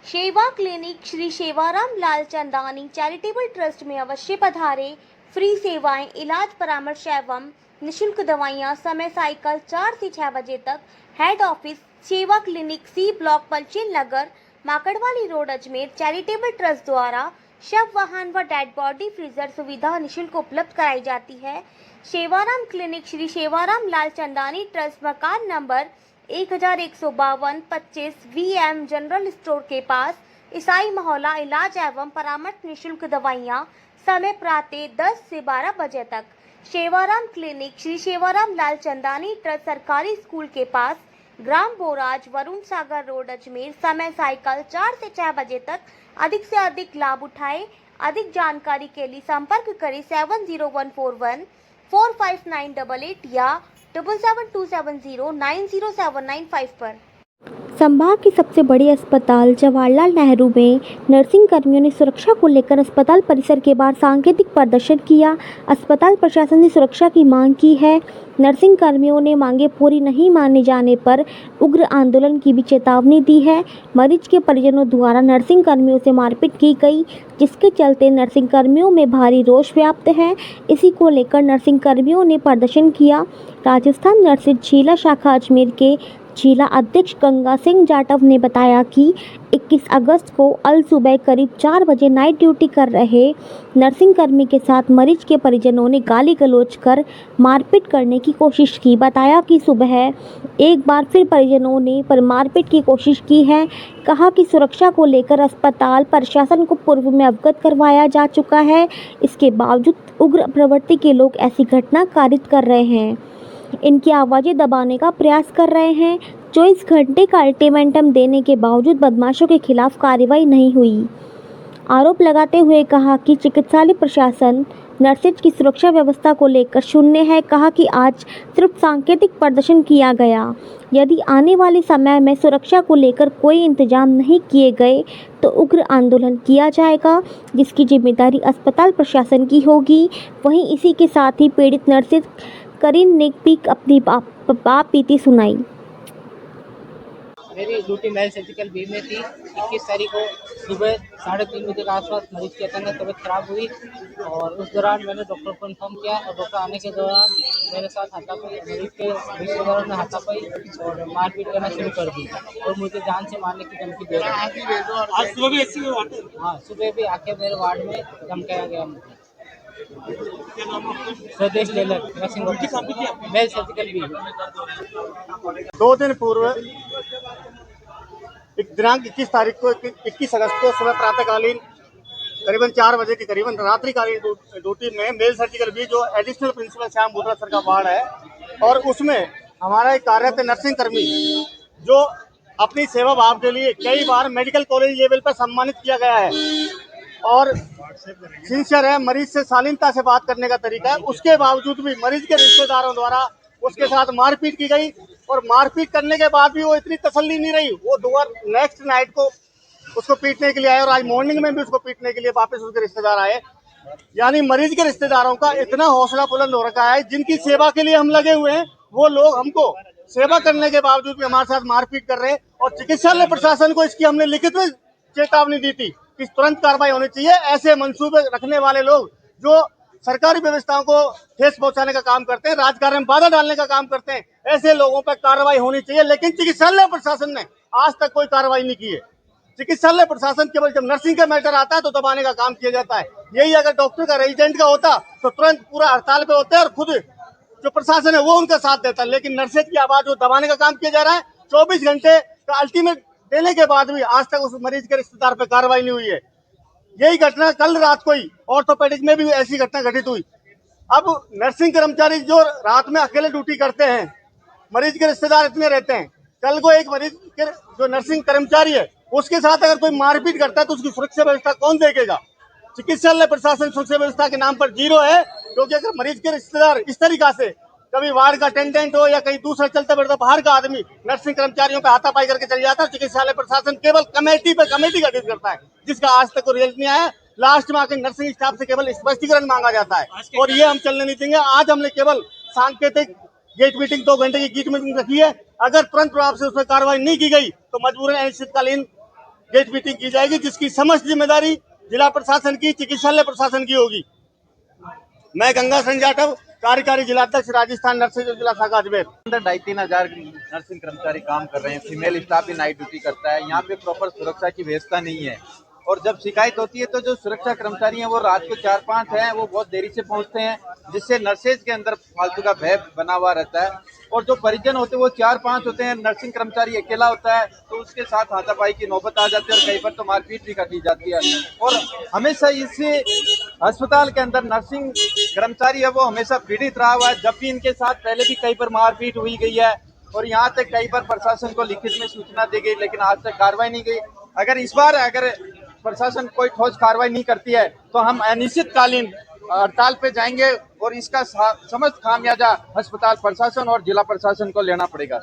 सेवा क्लिनिक श्री सेवाराम लाल Chandani charitable trust में अवश्य पधारे। फ्री सेवाएं, इलाज, परामर्श एवं निशुल्क दवाइयां। समय साइकिल 4 से 6 बजे तक। Head office Seva clinic, C block, Palchel Nagar, Makadwali road, Ajmer. Charitable trust द्वारा शव वाहन व डेड बॉडी फ्रीजर सुविधा निशुल्क उपलब्ध कराई जाती है। सेवाराम क्लिनिक श्री सेवाराम लाल चंदानी ट्रस्ट, मकान नंबर 1152 25 VM जनरल स्टोर के पास, ईसाई मोहल्ला। इलाज एवं परामर्श, निशुल्क दवाइयाँ। समय प्रातः 10 से 12 बजे तक। सेवाराम क्लिनिक श्री सेवाराम लाल चंदानी ट्रस्ट, सरकारी स्कूल के पास, ग्राम बोराज, वरुण सागर रोड, अजमेर। समय साइकिल 4 से 6 बजे तक। अधिक से अधिक लाभ उठाएं। अधिक जानकारी के लिए संपर्क करें 70141 45988 या 7727090795 पर। संभाग के सबसे बड़े अस्पताल जवाहरलाल नेहरू में नर्सिंग कर्मियों ने सुरक्षा को लेकर अस्पताल परिसर के बाहर सांकेतिक प्रदर्शन किया। अस्पताल प्रशासन ने सुरक्षा की मांग की है। नर्सिंग कर्मियों ने मांगे पूरी नहीं माने जाने पर उग्र आंदोलन की भी चेतावनी दी है। मरीज के परिजनों द्वारा नर्सिंग कर्मियों से मारपीट की गई, जिसके चलते नर्सिंग कर्मियों में भारी रोष व्याप्त है। इसी को लेकर नर्सिंग कर्मियों ने प्रदर्शन किया। राजस्थान नर्सिंग जिला शाखा अजमेर के जिला अध्यक्ष गंगा सिंह जाटव ने बताया कि 21 अगस्त को अल सुबह करीब 4 बजे नाइट ड्यूटी कर रहे नर्सिंग कर्मी के साथ मरीज के परिजनों ने गाली गलौज कर मारपीट करने की कोशिश की। बताया कि सुबह एक बार फिर परिजनों ने मारपीट की कोशिश की है। कहा कि सुरक्षा को लेकर अस्पताल प्रशासन को पूर्व में अवगत करवाया जा चुका है। इसके बावजूद उग्र प्रवृत्ति के लोग ऐसी घटना कारित कर रहे हैं, इनकी आवाज़ें दबाने का प्रयास कर रहे हैं। 24 घंटे का अल्टीमेटम देने के बावजूद बदमाशों के खिलाफ कार्रवाई नहीं हुई। आरोप लगाते हुए कहा कि चिकित्सालय प्रशासन नर्सेज की सुरक्षा व्यवस्था को लेकर शून्य है। कहा कि आज सिर्फ सांकेतिक प्रदर्शन किया गया। यदि आने वाले समय में सुरक्षा को लेकर कोई इंतजाम नहीं किए गए तो उग्र आंदोलन किया जाएगा, जिसकी जिम्मेदारी अस्पताल प्रशासन की होगी। वहीं इसी के साथ ही पीड़ित नर्सेज करीन ने भी अपनी बाप बीती सुनाई। मेरी ड्यूटी मेल सर्जिकल बी में थी। 21 तारीख को सुबह 3:30 बजे के आसपास मरीज की अचानक तबीयत खराब हुई और उस दौरान मैंने डॉक्टर को इन्फॉर्म किया और डॉक्टर आने के दौरान मेरे साथ हाथापाई, मरीज के रिश्तेदारों ने हाथापाई और मारपीट करना शुरू कर दी और मुझे जान से मारने की धमकी दे रहे। आज सुबह भी ऐसी हुआ? हाँ, सुबह भी आके मेरे वार्ड में धमकाया गया मुझे। स्वदेश टेलर मेल सर्जिकल बी। 2 दिन पूर्व दिनांक 21 तारीख को 21 अगस्त को सुबह प्रातःकालीन करीबन 4 बजे की करीबन रात्रिकालीन ड्यूटी में मेल सर्जिकल बी, जो एडिशनल प्रिंसिपल श्याम बूटरा सर का वार्ड है, और उसमें हमारा एक कार्यरत नर्सिंग कर्मी जो अपनी सेवा भाव के लिए कई बार मेडिकल कॉलेज लेवल पर सम्मानित किया गया है और सिंसियर है, मरीज से शालीनता से बात करने का तरीका है, उसके बावजूद भी मरीज के रिश्तेदारों द्वारा उसके साथ मारपीट की गई और मारपीट करने के बाद भी वो इतनी तसल्ली नहीं रही। वो दोबारा नेक्स्ट नाइट को उसको पीटने के लिए आए और आज मॉर्निंग में भी उसको पीटने के लिए वापस उसके रिश्तेदार आए। यानी मरीज के रिश्तेदारों का इतना हौसला बुलंद हो रखा है, जिनकी सेवा के लिए हम लगे हुए हैं, वो लोग हमको सेवा करने के बावजूद भी हमारे साथ मारपीट कर रहे हैं। और चिकित्सालय प्रशासन को इसकी हमने लिखित में चेतावनी दी थी कि तुरंत कार्रवाई होनी चाहिए। ऐसे मंसूबे रखने वाले लोग जो सरकारी व्यवस्थाओं को ठेस पहुंचाने का काम करते हैं, राजकारण में बाधा डालने का काम करते हैं, ऐसे लोगों पर कार्रवाई होनी चाहिए। लेकिन चिकित्सालय प्रशासन ने आज तक कोई कार्रवाई नहीं की है। चिकित्सालय प्रशासन केवल जब नर्सिंग का मैटर आता है तो दबाने का काम किया जाता है। यही अगर डॉक्टर का, रेजिडेंट का होता तो तुरंत पूरा हड़ताल पे होते हैं और खुद जो प्रशासन है वो उनका साथ देता है। लेकिन नर्सेज की आवाज वो दबाने का काम किया जा रहा है। 24 घंटे का अल्टीमेट देने के बाद भी आज तक उस मरीज के रिश्तेदार पे कार्रवाई नहीं हुई है। यही घटना कल रात को ही ऑर्थोपेडिक में भी ऐसी घटना घटित हुई। अब नर्सिंग कर्मचारी जो रात में अकेले ड्यूटी करते हैं, मरीज के रिश्तेदार इतने रहते हैं, कल को एक मरीज के जो नर्सिंग कर्मचारी है उसके साथ अगर कोई मारपीट करता है तो उसकी सुरक्षा व्यवस्था कौन देखेगा? चिकित्सालय प्रशासन सुरक्षा व्यवस्था के नाम पर जीरो है, क्योंकि अगर मरीज के रिश्तेदार इस तरीका से कभी वार्ड का अटेंडेंट हो या कहीं दूसरा चलता फिरता बाहर का आदमी नर्सिंग कर्मचारियों पे हाथापाई करके चल जाता है, चिकित्सालय प्रशासन केवल कमेटी पे कमेटी गठित करता है, जिसका आज तक कोई रिजल्ट नहीं आया। लास्ट में आकर नर्सिंग स्टाफ से केवल स्पष्टीकरण मांगा जाता है और ये हम चलने नहीं देंगे। आज हमने केवल सांकेतिक गेट मीटिंग 2 घंटे की गेट मीटिंग रखी है। अगर तुरंत प्रभाव से उसमें कार्रवाई नहीं की गई तो मजबूरन अनिश्चितकालीन गेट मीटिंग की जाएगी, जिसकी समस्त जिम्मेदारी जिला प्रशासन की, चिकित्सालय प्रशासन की होगी। मैं गंगा सिंह जाटव, कार्यकारी जिलाध्यक्ष राजस्थान नर्सिंग जिला शाखा अजमेर। अंदर 2,500 नर्सिंग कर्मचारी काम कर रहे हैं। फीमेल स्टाफ भी नाइट ड्यूटी करता है। यहाँ पे प्रॉपर सुरक्षा की व्यवस्था नहीं है और जब शिकायत होती है तो जो सुरक्षा कर्मचारी हैं वो रात को 4-5 हैं, वो बहुत देरी से पहुंचते हैं, जिससे नर्सेज के अंदर फालतू का भय बना हुआ रहता है। और जो परिजन होते हैं वो 4-5 होते हैं, नर्सिंग कर्मचारी अकेला होता है तो उसके साथ हाथापाई की नौबत आ जाती है और कई बार तो मारपीट भी कर दी जाती है। और हमेशा इस अस्पताल के अंदर नर्सिंग कर्मचारी है वो हमेशा पीड़ित रहा हुआ है, जब भी इनके साथ पहले भी कई बार मारपीट हुई गई है और यहाँ तक कई बार प्रशासन को लिखित में सूचना दी गई, लेकिन आज तक कार्रवाई नहीं गई। अगर इस बार प्रशासन कोई ठोस कार्रवाई नहीं करती है तो हम अनिश्चितकालीन हड़ताल पे जाएंगे और इसका समस्त खामियाजा अस्पताल प्रशासन और जिला प्रशासन को लेना पड़ेगा।